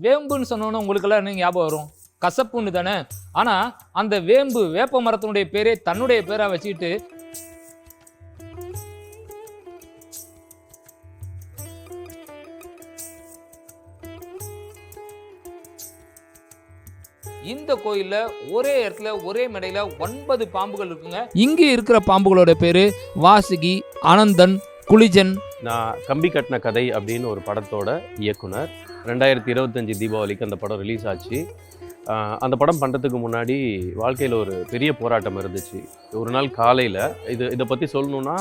வேம்புன்னு சொன்னோன்னு உங்களுக்கெல்லாம் என்ன ஞாபகம் வரும்? கசப்புன்னு தானே. ஆனா அந்த வேப்ப மரத்தினுடைய பேரே தன்னுடைய பேரா வச்சுக்கிட்டு இந்த கோயில்ல ஒரே இடத்துல ஒரே மேடையில 9 பாம்புகள் இருக்குங்க. இங்க இருக்கிற பாம்புகளோட பேரு வாசுகி, அனந்தன், குளிஜன். நான் கம்பி கட்டின கதை அப்படின்னு ஒரு படத்தோட இயக்குனர். 2025 தீபாவளிக்கு அந்த படம் ரிலீஸ் ஆச்சு. அந்த படம் பண்ணுறதுக்கு முன்னாடி வாழ்க்கையில் ஒரு பெரிய போராட்டம் இருந்துச்சு. ஒரு நாள் காலையில் இதை பற்றி சொல்லணுன்னா,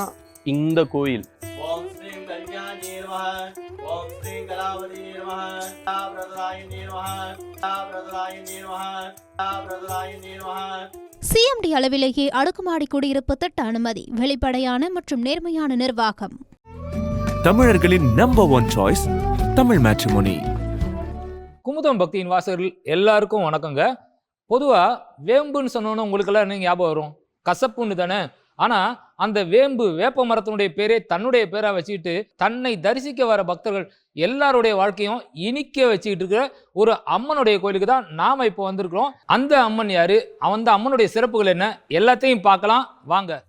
இந்த கோயில் சிஎம்டி அளவிலேயே அடுக்குமாடி குடியிருப்பு திட்ட அனுமதி, வெளிப்படையான மற்றும் நேர்மையான நிர்வாகம். தமிழர்களின் number 1 choice Tamil matrimony. Kumudam பக்தியின் வாசகர்கள் எல்லாருக்கும் வணக்கங்க. பொதுவா வேம்புன்னு சொன்னோன்னு உங்களுக்கெல்லாம் என்ன ஞாபகம் வரும்? கசப்புன்னு தானே. ஆனா அந்த வேப்ப மரத்தினுடைய பேரே தன்னுடைய பேரா வச்சுக்கிட்டு தன்னை தரிசிக்க வர பக்தர்கள் எல்லாருடைய வாழ்க்கையும் இனிக்க வச்சுக்கிட்டு இருக்கிற ஒரு அம்மனுடைய கோயிலுக்கு தான் நாம இப்போ வந்திருக்கிறோம். அந்த அம்மன் யாரு, அந்த அம்மனுடைய சிறப்புகள் என்ன, எல்லாத்தையும் பார்க்கலாம் வாங்க.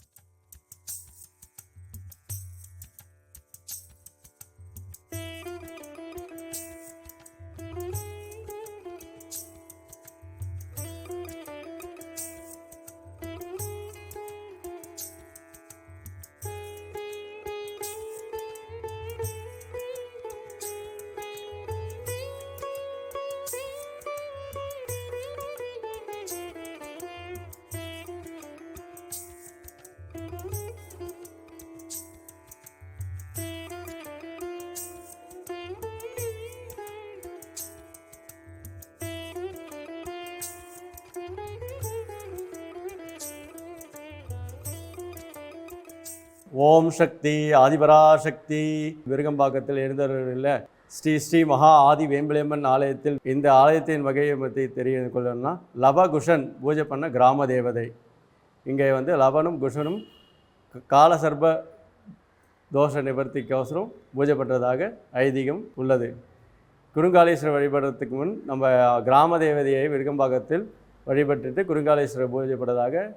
ஓம் சக்தி ஆதிபராசக்தி. விருகம்பாக்கத்தில் எழுந்தவர்களில் ஸ்ரீ மகா ஆதி வேம்பிலியம்மன் ஆலயத்தில் இந்த ஆலயத்தின் வகையை பற்றி தெரிந்து கொள்ளணும்னா, லவகுஷன் பூஜை பண்ண கிராம தேவதை. இங்கே லவனும் குஷனும் காலசர்ப தோஷ நிவர்த்திக்கோசரம் பூஜை பண்ணுறதாக ஐதீகம் உள்ளது. குறுங்காலீஸ்வரர் வழிபடுறதுக்கு முன் நம்ம கிராம தேவதையை விருகம்பாக்கத்தில் வழிபட்டுட்டு குறுங்காலீஸ்வரர் பூஜை பண்ணுறதாக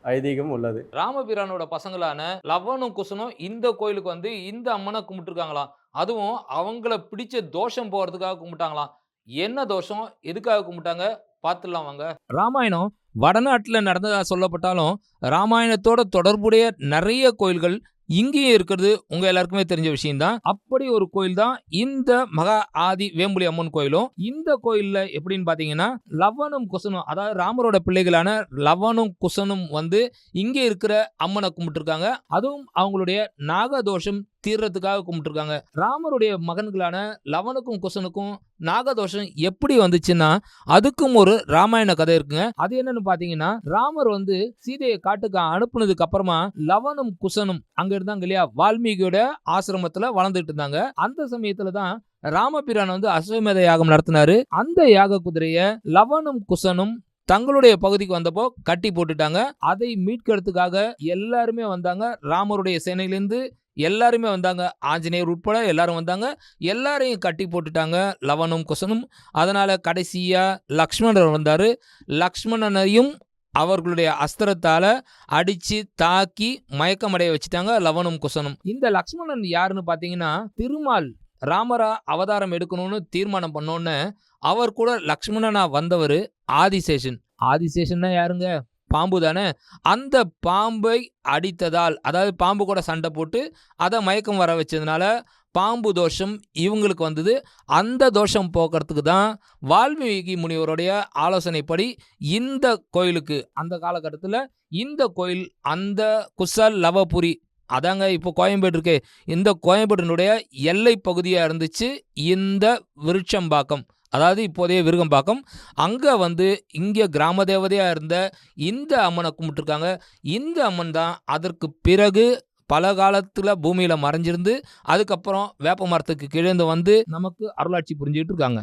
ஐதீகம் உள்ளது. ராமபிரானோட பசங்களான லவனும் குசனும் இந்த கோயிலுக்கு இந்த அம்மனை கும்பிட்டுருக்காங்களாம். அதுவும் அவங்கள பிடிச்ச தோஷம் போகிறதுக்காக கும்பிட்டாங்களாம். என்ன தோஷம், எதுக்காக கும்பிட்டாங்க பார்த்துடலாம் வாங்க. ராமாயணம் வடநாட்டில் நடந்ததா சொல்லப்பட்டாலும் ராமாயணத்தோட தொடர்புடைய நிறைய கோயில்கள் இங்கேயும் இருக்கிறது உங்க எல்லாருக்குமே தெரிஞ்ச விஷயம்தான். அப்படி ஒரு கோயில் தான் இந்த மகா ஆதி வேம்புலி அம்மன் கோயிலும். இந்த கோயில்ல எப்படின்னு பாத்தீங்கன்னா, லவனும் குசனும், அதாவது ராமரோட பிள்ளைகளான லவனும் குசனும் இங்கே இருக்கிற அம்மனை கும்பிட்டுருக்காங்க. அதுவும் அவங்களுடைய நாகதோஷம் தீர்றதுக்காக கும்பிட்டுருக்காங்க. ராமருடைய மகன்களான லவனுக்கும் குசனுக்கும் நாகதோஷம் எப்படி வந்துச்சுன்னா, அதுக்கும் ஒரு ராமாயண கதை இருக்குங்க. அது என்னன்னு பாத்தீங்கன்னா, ராமர் சீதையை காட்டுக்கு அனுப்புனதுக்கு அப்புறமா லவனும் குசனும் அங்க இருந்தாங்க இல்லையா, வால்மீகியோட ஆசிரமத்துல வளர்ந்துட்டு இருந்தாங்க. அந்த சமயத்துல தான் ராமபிரான் அஸ்வமேத யாகம் நடத்தினாரு. அந்த யாக குதிரைய லவனும் குசனும் தங்களுடைய பகுதிக்கு வந்தப்போ கட்டி போட்டுட்டாங்க. அதை மீட்கிறதுக்காக எல்லாருமே வந்தாங்க. ராமருடைய சேனையிலிருந்து எல்லாருமே வந்தாங்க. ஆஞ்சநேயர் உட்பட எல்லாரும் வந்தாங்க. எல்லாரையும் கட்டி போட்டுட்டாங்க லவனும் குசனும். அதனால கடைசியா லக்ஷ்மணர் வந்தாரு. லக்ஷ்மணனையும் அவர்களுடைய அஸ்திரத்தால அடிச்சு தாக்கி மயக்கமடைய வச்சுட்டாங்க லவனும் குசனும். இந்த லக்ஷ்மணன் யாருன்னு பாத்தீங்கன்னா, திருமால் ராமரா அவதாரம் எடுக்கணும்னு தீர்மானம் பண்ணோன்னு அவர் கூட லக்ஷ்மணனா வந்தவர் ஆதிசேஷன். ஆதிசேஷன்னா யாருங்க? பாம்பு தானே. அந்த பாம்பை அடித்ததால், அதாவது பாம்பு கூட சண்டை போட்டு அதை மயக்கம் வர வச்சதுனால பாம்பு தோஷம் இவங்களுக்கு வந்தது. அந்த தோஷம் போக்குறதுக்கு தான் வால்மீகி முனிவருடைய ஆலோசனைப்படி இந்த கோயிலுக்கு அந்த காலகட்டத்தில் இந்த கோயில் அந்த குசல் லவபுரி, அதாங்க இப்போ கோயம்பேடு இருக்கே, இந்த கோயம்பேட்டினுடைய எல்லை பகுதியாக இருந்துச்சு இந்த விருட்சம்பாக்கம், அதாவது இப்போதைய விருகம்பாக்கம். அங்கே இங்கே கிராம தேவதையாக இருந்த இந்த அம்மனை கும்பிட்டுருக்காங்க. இந்த அம்மன் தான் அதற்கு பிறகு பல காலத்தில் பூமியில் மறைஞ்சிருந்து அதுக்கப்புறம் வேப்ப மரத்துக்கு கிழந்து நமக்கு அருளாட்சி புரிஞ்சுக்கிட்டு இருக்காங்க.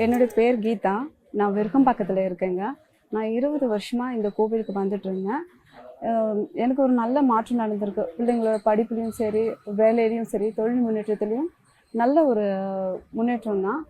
என்னோட பேர் கீதா. நான் விருகம்பாக்கத்தில் இருக்கேங்க. நான் 20 வருஷமாக இந்த கோவிலுக்கு வந்துட்டு இருந்தேன். எனக்கு ஒரு நல்ல மாற்றம் நடந்திருக்கு. பிள்ளைங்களோட படிப்புலேயும் சரி, வேலையிலையும் சரி, தொழில் முன்னேற்றத்துலேயும் நல்ல ஒரு முன்னேற்றம் தான்.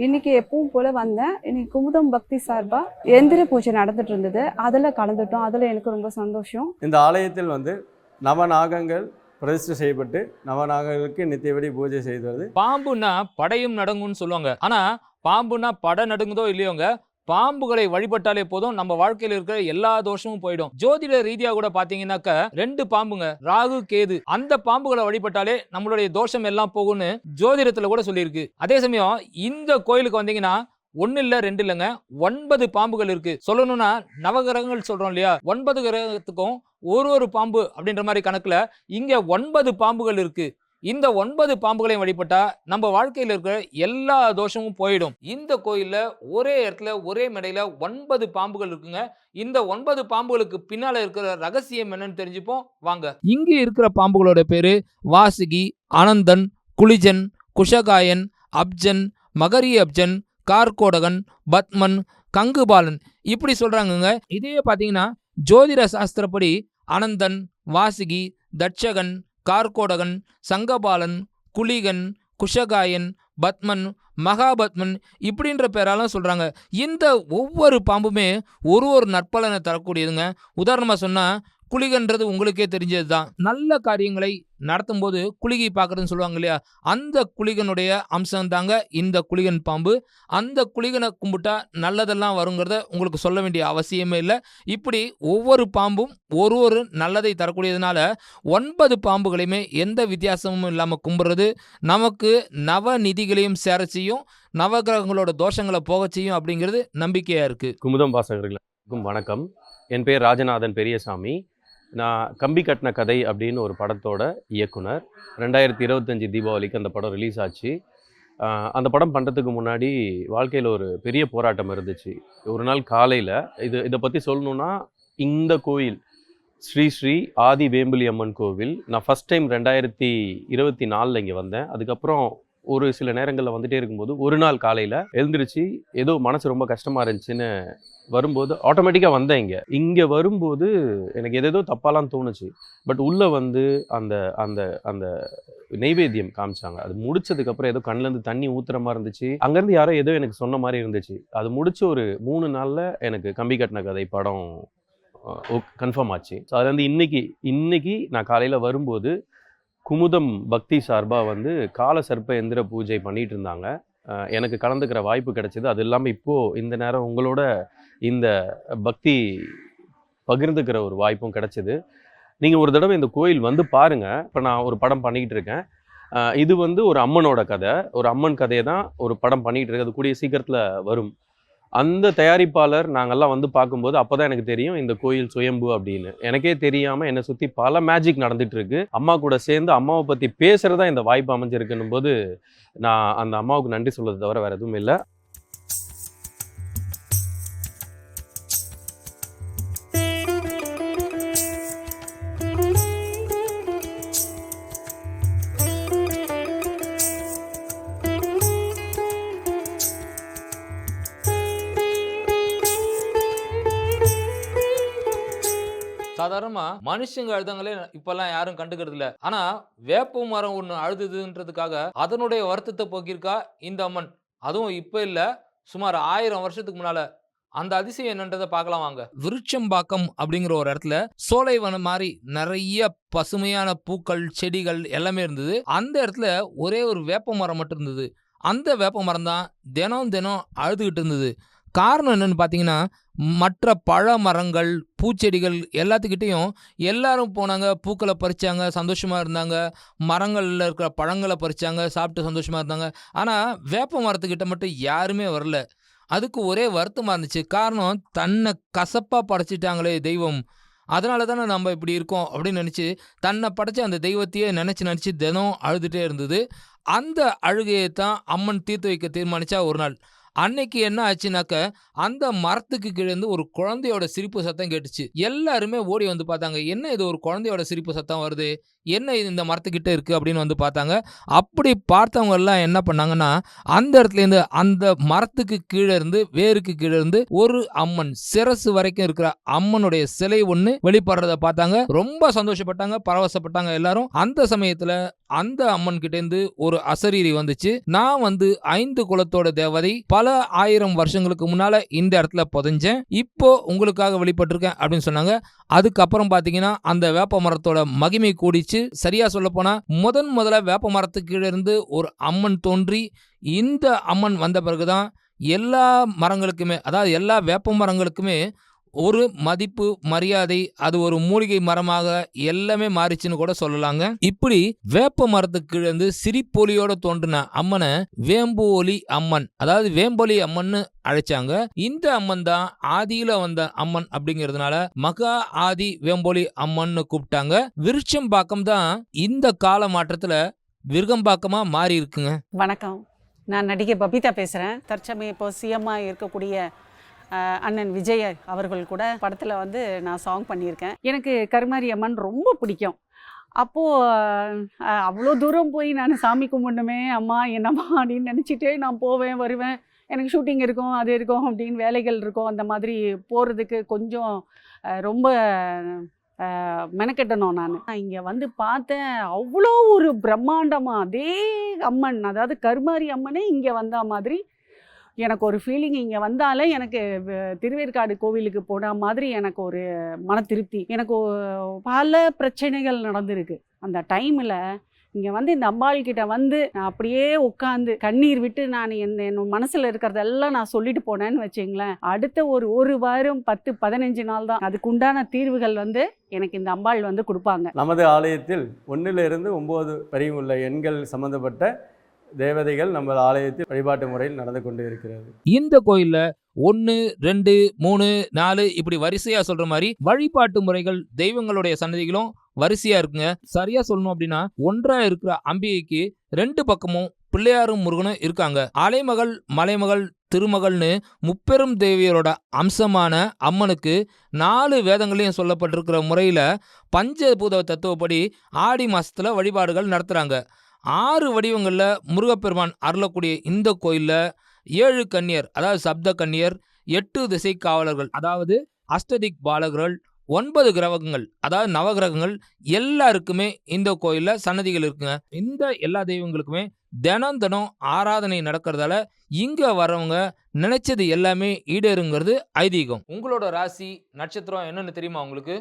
இன்றைக்கி எப்பவும் போல் வந்தேன். இன்றைக்கி குமுதம் பக்தி சார்பாக எந்திர பூஜை நடந்துட்டு இருந்தது. அதில் கலந்துட்டோம். அதில் எனக்கு ரொம்ப சந்தோஷம். இந்த ஆலயத்தில் வந்து நவநாகங்கள் பிரதிஷ்டை செய்யப்பட்டு நவநாகங்களுக்கு நித்தியபடி பூஜை செய்து வருது. பாம்புன்னா படையும் நடுங்கும்னு சொல்லுவாங்க. ஆனா பாம்புன்னா படை நடுங்குதோ இல்லையோங்க, பாம்புகளை வழிபட்டாலே போதும் நம்ம வாழ்க்கையில இருக்கிற எல்லா தோஷமும் போயிடும். ஜோதிட ரீதியா கூட பாத்தீங்கன்னாக்க 2 பாம்புங்க, ராகு கேது, அந்த பாம்புகளை வழிபட்டாலே நம்மளுடைய தோஷம் எல்லாம் போகும்னு ஜோதிடத்துல கூட சொல்லியிருக்கு. அதே சமயம் இந்த கோயிலுக்கு வந்தீங்கன்னா 1 இல்ல 2 இல்லைங்க, 9 பாம்புகள் இருக்கு. சொல்லணும்னா நவகிரகங்கள் சொல்றோம் இல்லையா, 9 கிரகத்துக்கும் ஒரு பாம்பு அப்படின்ற மாதிரி கணக்குல இங்க 9 பாம்புகள் இருக்கு. இந்த 9 பாம்புகளையும் வழிபட்டா நம்ம வாழ்க்கையில இருக்கிற எல்லா தோஷமும் போயிடும். இந்த கோயில்ல ஒரே இடத்துல ஒரே மேடையில 9 பாம்புகள் இருக்குங்க. இந்த 9 பாம்புகளுக்கு பின்னால இருக்கிற ரகசியம் என்னன்னு தெரிஞ்சுப்போம் வாங்க. இங்க இருக்கிற பாம்புகளோட பேரு வாசுகி, அனந்தன், குளிஜன், குஷகாயன், அப்ஜன், மகரி அப்ஜன், கார்கோடகன், பத்மன், கங்குபாலன் இப்படி சொல்றாங்கங்க. இதே பாத்தீங்கன்னா ஜோதிட சாஸ்திரப்படி அனந்தன், வாசுகி, தட்சகன், கார்கோடகன், சங்கபாலன், குளிகன், குஷகாயன், பத்மன், மகாபத்மன் இப்படின்ற பேராலும் சொல்றாங்க. இந்த ஒவ்வொரு பாம்புமே ஒரு நற்பலனை தரக்கூடியதுங்க. உதாரணமா சொன்னா குளிகன்றது உங்களுக்கே தெரிஞ்சது தான். நல்ல காரியங்களை நடத்தும் போது குளிகை பார்க்கறதுன்னு சொல்லுவாங்க இல்லையா, அந்த குளிகனுடைய அம்சம் தாங்க இந்த குளிகன் பாம்பு. அந்த குளிகனை கும்பிட்டா நல்லதெல்லாம் வருங்கிறத உங்களுக்கு சொல்ல வேண்டிய அவசியமே இல்லை. இப்படி ஒவ்வொரு பாம்பும் ஒரு நல்லதை தரக்கூடியதுனால 9 பாம்புகளையுமே எந்த வித்தியாசமும் இல்லாமல் கும்பிட்றது நமக்கு நவ நிதிகளையும் சேர செய்யும், நவகிரகங்களோட தோஷங்களை போக செய்யும் அப்படிங்கிறது நம்பிக்கையா இருக்கு. குமுதம் வாசகர்களுக்கும் வணக்கம். என் பேர் ராஜநாதன் பெரியசாமி. நான் கம்பி கட்டின கதை அப்படின்னு ஒரு படத்தோட இயக்குனர். 2025 தீபாவளிக்கு அந்த படம் ரிலீஸ் ஆச்சு. அந்த படம் பண்ணுறதுக்கு முன்னாடி வாழ்க்கையில் ஒரு பெரிய போராட்டம் இருந்துச்சு. ஒரு நாள் காலையில் இதை பற்றி சொல்லணுன்னா, இந்த கோயில் ஸ்ரீ ஸ்ரீ ஆதி வேம்புலி அம்மன் கோவில் நான் ஃபஸ்ட் டைம் 2024 இங்கே வந்தேன். அதுக்கப்புறம் ஒரு சில நேரங்களில் வந்துட்டே இருக்கும்போது ஒரு நாள் காலையில் எழுந்திரிச்சு ஏதோ மனசு ரொம்ப கஷ்டமாக இருந்துச்சுன்னு வரும்போது ஆட்டோமேட்டிக்காக வந்தேன். இங்கே வரும்போது எனக்கு ஏதேதோ தப்பாலாம் தோணுச்சு. பட் உள்ளே வந்து அந்த அந்த அந்த நெய்வேத்தியம் காமிச்சாங்க. அது முடிச்சதுக்கப்புறம் ஏதோ கண்ணிலேருந்து தண்ணி ஊற்றுற மாதிரி இருந்துச்சு. அங்கேருந்து யாரோ ஏதோ எனக்கு சொன்ன மாதிரி இருந்துச்சு. அது முடிச்சு ஒரு 3 நாளில் எனக்கு கம்பி கட்டின கதை படம் கன்ஃபார்ம் ஆச்சு. ஸோ அது வந்து இன்னைக்கு நான் காலையில் வரும்போது குமுதம் பக்தி சார்பாக வந்து கால சர்ப்ப எந்திர பூஜை பண்ணிட்டு இருந்தாங்க. எனக்கு கலந்துக்கிற வாய்ப்பு கிடைச்சிது. அது இல்லாமல் இப்போது இந்த நேரம் உங்களோட இந்த பக்தி பகிர்ந்துக்கிற ஒரு வாய்ப்பும் கிடைச்சிது. நீங்கள் ஒரு தடவை இந்த கோயில் வந்து பாருங்கள். இப்போ நான் ஒரு படம் பண்ணிக்கிட்டு இருக்கேன். இது வந்து ஒரு அம்மனோட கதை, ஒரு அம்மன் கதையை தான் ஒரு படம் பண்ணிகிட்டு இருக்கு. அது கூடிய சீக்கிரத்தில் வரும். அந்த தயாரிப்பாளர் நாங்கள்லாம் வந்து பார்க்கும்போது அப்போ தான் எனக்கு தெரியும் இந்த கோயில் சுயம்பு அப்படின்னு. எனக்கே தெரியாமல் என்னை சுற்றி பல மேஜிக் நடந்துகிட்ருக்கு. அம்மா கூட சேர்ந்து அம்மாவை பற்றி பேசுகிறதா இந்த வாய்ப்பு அமைஞ்சிருக்குன்னும் போது நான் அந்த அம்மாவுக்கு நன்றி சொல்வதை தவிர வேறு எதுவும் இல்லை. சாதாரணமா மனுஷங்க அழுதாங்களே இப்பெல்லாம் யாரும் கண்டுக்கிறது இல்ல. ஆனா வேப்ப மரம் ஒண்ணு அழுதுதுன்றதுக்காக அதனுடைய வருத்தத்தை போக்கியிருக்கா இந்த அம்மன். அதுவும் இப்ப இல்ல, சுமார் 1000 வருஷத்துக்கு முன்னால. அந்த அதிசயம் என்னன்றதை பார்க்கலாம் வாங்க. விருட்சம்பாக்கம் அப்படிங்கிற ஒரு இடத்துல சோலைவனம் மாதிரி நிறைய பசுமையான பூக்கள், செடிகள் எல்லாமே இருந்தது. அந்த இடத்துல ஒரே ஒரு வேப்ப மரம் மட்டும் இருந்தது. அந்த வேப்ப மரம் தான் தினம் அழுதுகிட்டு இருந்தது. காரணம் என்னன்னு பார்த்தீங்கன்னா, மற்ற பழ மரங்கள், பூச்செடிகள் எல்லாத்துக்கிட்டையும் எல்லாரும் போனாங்க, பூக்களை பறிச்சாங்க, சந்தோஷமா இருந்தாங்க. மரங்கள்ல இருக்கிற பழங்களை பறிச்சாங்க, சாப்பிட்டு சந்தோஷமா இருந்தாங்க. ஆனால் வேப்ப மரத்துக்கிட்ட மட்டும் யாருமே வரல. அதுக்கு ஒரே வருத்தமாக இருந்துச்சு. காரணம், தன்னை கசப்பாக படைச்சிட்டாங்களே தெய்வம், அதனால தானே நம்ம இப்படி இருக்கோம் அப்படின்னு நினச்சி தன்னை படைச்ச அந்த தெய்வத்தையே நினச்சி தினம் அழுதுகிட்டே இருந்தது. அந்த அழுகையை தான் அம்மன் தீர்த்து வைக்க தீர்மானித்தா ஒரு நாள். அன்னைக்கு என்ன ஆச்சுனாக்க, அந்த மரத்துக்கு கீழேருந்து ஒரு குழந்தையோட சிரிப்பு சத்தம் கேட்டுச்சு. எல்லாருமே ஓடி வந்து பார்த்தாங்க. என்ன இது, ஒரு குழந்தையோட சிரிப்பு சத்தம் வருது, என்ன இது இந்த மரத்துக்கிட்ட இருக்கு அப்படின்னு வந்து பார்த்தாங்க. அப்படி பார்த்தவங்க எல்லாம் என்ன பண்ணாங்கன்னா, அந்த இடத்துலேருந்து அந்த மரத்துக்கு கீழ இருந்து வேருக்கு கீழ இருந்து ஒரு அம்மன் சிரசு வரைக்கும் இருக்கிற அம்மனுடைய சிலை ஒண்ணு வெளிப்படுறத பார்த்தாங்க. ரொம்ப சந்தோஷப்பட்டாங்க, பரவசப்பட்டாங்க எல்லாரும். அந்த சமயத்துல அந்த அம்மன் கிட்ட இருந்து ஒரு அசரீரி வந்துச்சு. நான் வந்து 5 குலத்தோட தேவதை, பல 1000 வருஷங்களுக்கு முன்னால இந்த இடத்துல புதைஞ்சேன். இப்போ உங்களுக்காக வெளிப்பட்டிருக்கேன் அப்படின்னு சொன்னாங்க. அதுக்கப்புறம் பாத்தீங்கன்னா அந்த வேப்ப மரத்தோட மகிமை கூடிச்சு. சரியா சொல்ல போனா முதல்ல வேப்ப மரத்துக்கு கீழ இருந்து ஒரு அம்மன் தோன்றி இந்த அம்மன் வந்த பிறகுதான் எல்லா மரங்களுக்குமே, அதாவது எல்லா வேப்ப மரங்களுக்குமே ஒரு மதிப்பு, மரியாதை, அது ஒரு மூலிகை மரமாக எல்லாமே மாறிச்சுன்னு கூட சொல்லலாங்க. இப்படி வேப்ப மரத்துக்கு கீழ இருந்து சிரிப்பொலியோட தோன்றின அம்மனை வேம்பு அம்மன், அதாவது வேம்பொலி அம்மன்னு அழைச்சாங்க. இந்த அம்மன் தான் ஆதியில வந்த அம்மன் அப்படிங்கிறதுனால மகா ஆதி வேம்பொலி அம்மன்னு கூப்பிட்டாங்க. விருட்சம்பாக்கம் தான் இந்த கால மாற்றத்துல விருகம்பாக்கமா மாறி இருக்குங்க. வணக்கம், நான் நடிகை பபிதா பேசுகிறேன். தற்சமயம் இப்போ சிஎம்மா இருக்கக்கூடிய அண்ணன் விஜய் அவர்கள் கூட படத்தில் வந்து நான் சாங் பண்ணியிருக்கேன். எனக்கு கருமாரி அம்மன் ரொம்ப பிடிக்கும். அப்போது அவ்வளோ தூரம் போய் நான் சாமி கும்பிடணுமே அம்மா என்னம்மா அப்படின்னு நினச்சிட்டு நான் போவேன் வருவேன். எனக்கு ஷூட்டிங் இருக்கும், அது இருக்கும், அப்படின்னு வேலைகள் இருக்கும். அந்த மாதிரி போகிறதுக்கு கொஞ்சம் ரொம்ப மெனக்கெட்டணும். நான் இங்கே வந்து பார்த்தேன், அவ்வளோ ஒரு பிரம்மாண்டமாக அதே அம்மன், அதாவது கருமாரி அம்மனே இங்கே வந்த மாதிரி எனக்கு ஒரு ஃபீலிங். இங்கே வந்தாலே எனக்கு திருவேற்காடு கோவிலுக்கு போன மாதிரி எனக்கு ஒரு மன திருப்தி. எனக்கு பல பிரச்சனைகள் நடந்திருக்கு. அந்த டைமில் இங்கே வந்து இந்த அம்பாள் கிட்ட வந்து நான் அப்படியே உட்காந்து கண்ணீர் விட்டு நான் என் மனசில் இருக்கிறதெல்லாம் நான் சொல்லிட்டு போனேன்னு வச்சுங்களேன். அடுத்த ஒரு வாரம் 10-15 நாள் தான் அதுக்கு உண்டான தீர்வுகள் வந்து எனக்கு இந்த அம்பாள் வந்து கொடுப்பாங்க. நமது ஆலயத்தில் 1லிருந்து 9 வரையும் உள்ள எண்கள் சம்பந்தப்பட்ட தேவதைகள் நம்ம ஆலயத்தில் வழிபாட்டு முறையில் நடந்து கொண்டு இருக்கிறது. இந்த கோயில்ல 1, 2, 3, 4 இப்படி வரிசையா சொல்ற மாதிரி வழிபாட்டு முறைகள், தெய்வங்களுடைய சன்னதிகளும் வரிசையா இருக்குங்க. சரியா சொல்லணும் அப்படின்னா ஒன்றா இருக்கிற அம்பிகைக்கு 2 பக்கமும் பிள்ளையாரும் முருகனும் இருக்காங்க. அலைமகள், மலைமகள், திருமகள்னு முப்பெரும் தேவியரோட அம்சமான அம்மனுக்கு 4 வேதங்களையும் சொல்லப்பட்டிருக்கிற முறையில பஞ்சபூத தத்துவப்படி ஆடி மாசத்துல வழிபாடுகள் நடத்துறாங்க. 6 வடிவங்களில் முருகப்பெருமான் அருளக்கூடிய இந்த கோயிலில் 7 கன்னியர், அதாவது சப்த கன்னியர், 8 திசை காவலர்கள், அதாவது அஷ்டதிக் பாலகர்கள், 9 கிரகங்கள், அதாவது நவகிரகங்கள் எல்லாருக்குமே இந்த கோயிலில் சன்னதிகள் இருக்குங்க. இந்த எல்லா தெய்வங்களுக்குமே தினம் ஆராதனை நடக்கிறதால இங்கே வரவங்க நினைச்சது எல்லாமே ஈடேறுங்கிறது ஐதீகம். உங்களோட ராசி நட்சத்திரம் என்னன்னு தெரியுமா உங்களுக்கு?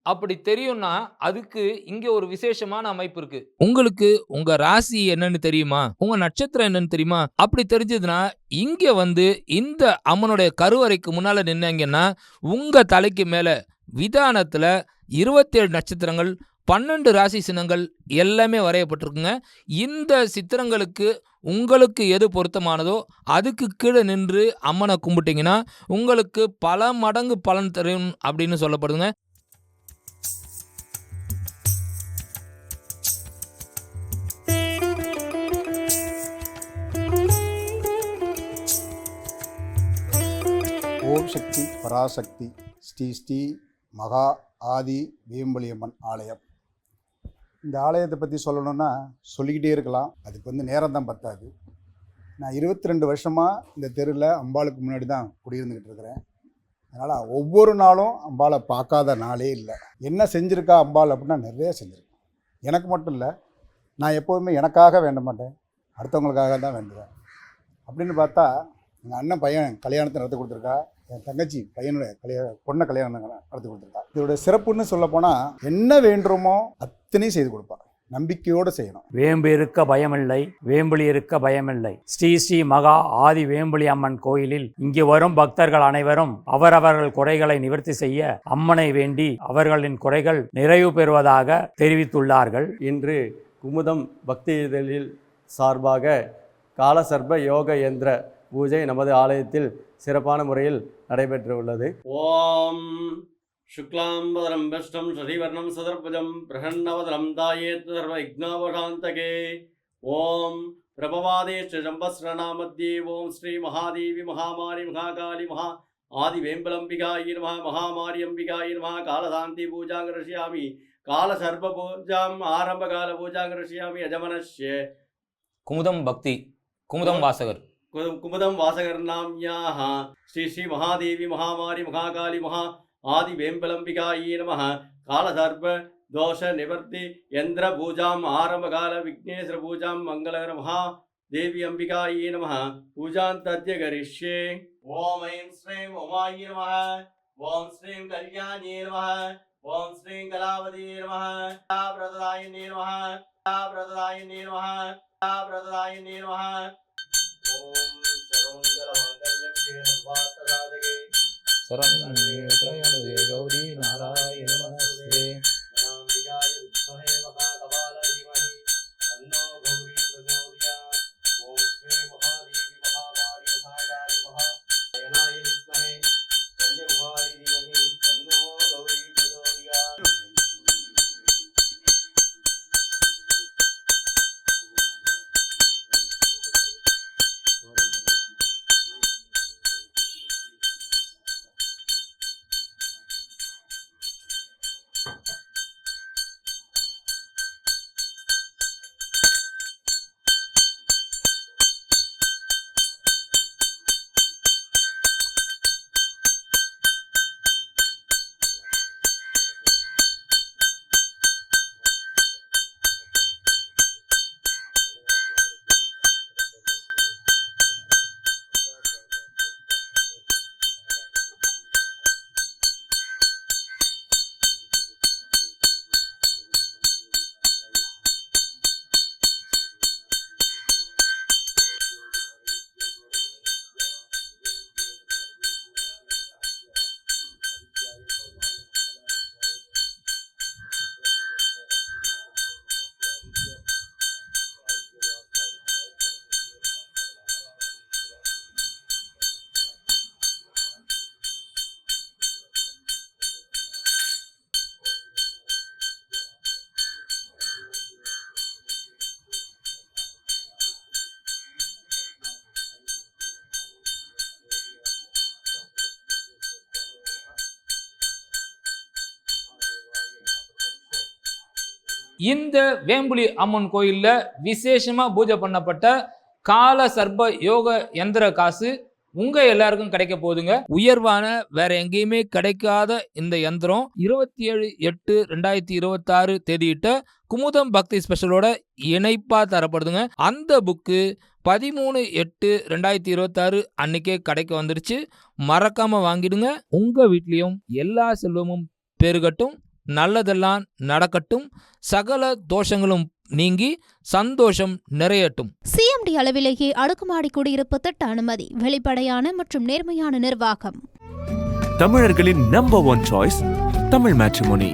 அப்படி தெரியும்னா அதுக்கு இங்க ஒரு விசேஷமான அமைப்பு இருக்கு. உங்களுக்கு உங்க ராசி என்னன்னு தெரியுமா, உங்க நட்சத்திரம் என்னன்னு தெரியுமா? அப்படி தெரிஞ்சதுன்னா இங்க வந்து இந்த அம்மனுடைய கருவறைக்கு முன்னால நின்னீங்கன்னா உங்க தலைக்கு மேல விதானத்துல 27 நட்சத்திரங்கள், 12 ராசி சின்னங்கள் எல்லாமே வரையப்பட்டிருக்குங்க. இந்த சித்திரங்களுக்கு உங்களுக்கு எது பொருத்தமானதோ அதுக்கு கீழே நின்று அம்மனை கும்பிட்டீங்கன்னா உங்களுக்கு பல மடங்கு பலன் தரும் அப்படின்னு சொல்லப்படுதுங்க. ஓம் சக்தி பராசக்தி ஸ்ரீ ஸ்ரீ மகா ஆதி வேம்பலியம்மன் ஆலயம். இந்த ஆலயத்தை பற்றி சொல்லணுன்னா சொல்லிக்கிட்டே இருக்கலாம், அதுக்கு வந்து நேரம் தான் பத்தாது. நான் 22 வருஷமாக இந்த தெருவில் அம்பாளுக்கு முன்னாடி தான் குடியிருந்துக்கிட்டு இருக்கிறேன். அதனால் ஒவ்வொரு நாளும் அம்பாளை பார்க்காத நாளே இல்லை. என்ன செஞ்சுருக்கா அம்பாள் அப்படின்னா நிறைய செஞ்சுருக்கேன். எனக்கு மட்டும் இல்லை, நான் எப்போதுமே எனக்காக வேண்ட மாட்டேன், அடுத்தவங்களுக்காக தான் வேண்டுவேன். அப்படின்னு பார்த்தா எங்கள் அண்ணன் பையன் கல்யாணத்தை நடத்தி கொடுத்துருக்கா, என் தங்கச்சி பையனுடைய பொண்ணை கல்யாணம் நடத்தி கொடுத்துருக்கா. இதோட சிறப்புன்னு சொல்லப்போனால் என்ன வேண்டுமோ அத்தனையும் செய்து கொடுப்பா. நம்பிக்கையோடு செய்யணும். வேம்பு இருக்க பயமில்லை, வேம்புலி இருக்க பயமில்லை. ஸ்ரீ ஸ்ரீ மகா ஆதி வேம்புலி அம்மன் கோயிலில் இங்கு வரும் பக்தர்கள் அனைவரும் அவரவர்கள் குறைகளை நிவர்த்தி செய்ய அம்மனை வேண்டி அவர்களின் குறைகள் நிறைவு பெறுவதாக தெரிவித்துள்ளார்கள். இன்று குமுதம் பக்தி இதழில் சார்பாக காலசர்ப யோக யந்திர பூஜை நமது ஆலயத்தில் சிறப்பான முறையில் நடைபெற்று உள்ளது. ஓம் சுக்லாம்பரம் விஷ்ணம் சசிவர்ணம் சதர்புஜம் பிரசன்னவதனம் தாயேத் சர்வ விக்னோபசாந்தகே. ஓம் பிரபவாதே ஸ்ரீ ஓம் ஸ்ரீ மகாதேவி மகாமாரி மகாகாளி மகா ஆதி வேம்பலம்பிகாயி நமः மகாமாரி அம்பிகாயி நமः காலசாந்தி பூஜாங் கரிஷ்யாமி. கால சர்ப பூஜாம் ஆரம்ப கால பூஜாம் கரிஷ்யாமி யஜமானஸ்ய. குமுதம் பக்தி, குமுதம் வாசகர். குமுதம் வாசகர் நாம்யாஹ ஸ்ரீ ஸ்ரீ மகாதேவி மகாமாரி மகாகாளி மகா ஆதி வேம்பலம்பிகாயே நமः. கால சர்ப தோஷ நிவர்த்தி யந்திர பூஜாம் ஆரம்ப கால விக்னேஸ்வர பூஜாம் மங்களகர மகா தேவி அம்பிகாயே நமः. பூஜான் தத்ய கரிஷ்யே. ஓம் ஐம் ஸ்ரீம் உமாயே நமः. ஓம் ஸ்ரீம் கல்யாணியே நமः. ஓம் ஸ்ரீம் கலாவதியே நமः. பிரததாயினே நமः. பிரததாயினே நமः. பிரததாயினே நமः. ஓம் சர்வமங்கல மங்கல்யம் ஜெய சர்வார்த்தசாதகே சரண்யே கௌரி நாராயண நமஸ்தே. அம்பிகாய வித்மஹே மகாகபால தீமஹி தன்னோ கௌரி பிரச்சோதயாத். ஓம் ஸ்ரீ மகாதேவி மகாமாரி மகாகாளி மகாயனாய வித்மஹே கன்யகுமாரி தீமஹி தன்னோ கௌரி பிரச்சோதயாத். இந்த வேம்புலி அம்மன் கோயில்ல விசேஷமா பூஜை பண்ணப்பட்ட கால சர்ப யோக யந்திர காசு உங்க எல்லாருக்கும் கிடைக்க போகுதுங்க. உயர்வான வேற எங்கேயுமே கிடைக்காத இந்த யந்திரம் 27/8/2026 தேதியிட்ட குமுதம் பக்தி ஸ்பெஷலோட இணைப்பா தரப்படுதுங்க. அந்த புக்கு 13/8/2026 அன்னைக்கே கடைக்கு வந்துருச்சு. மறக்காம வாங்கிடுங்க. உங்க வீட்லயும் எல்லா செல்வமும் பெருகட்டும், நல்லதெல்லாம் நடக்கட்டும், சகல தோஷங்களும் நீங்கி சந்தோஷம் நிறையட்டும். சிஎம்டி அளவிலேயே அடுக்குமாடி குடியிருப்பு திட்ட அனுமதி, வெளிப்படையான மற்றும் நேர்மையான நிர்வாகம். தமிழர்களின் number one choice Tamil matrimony.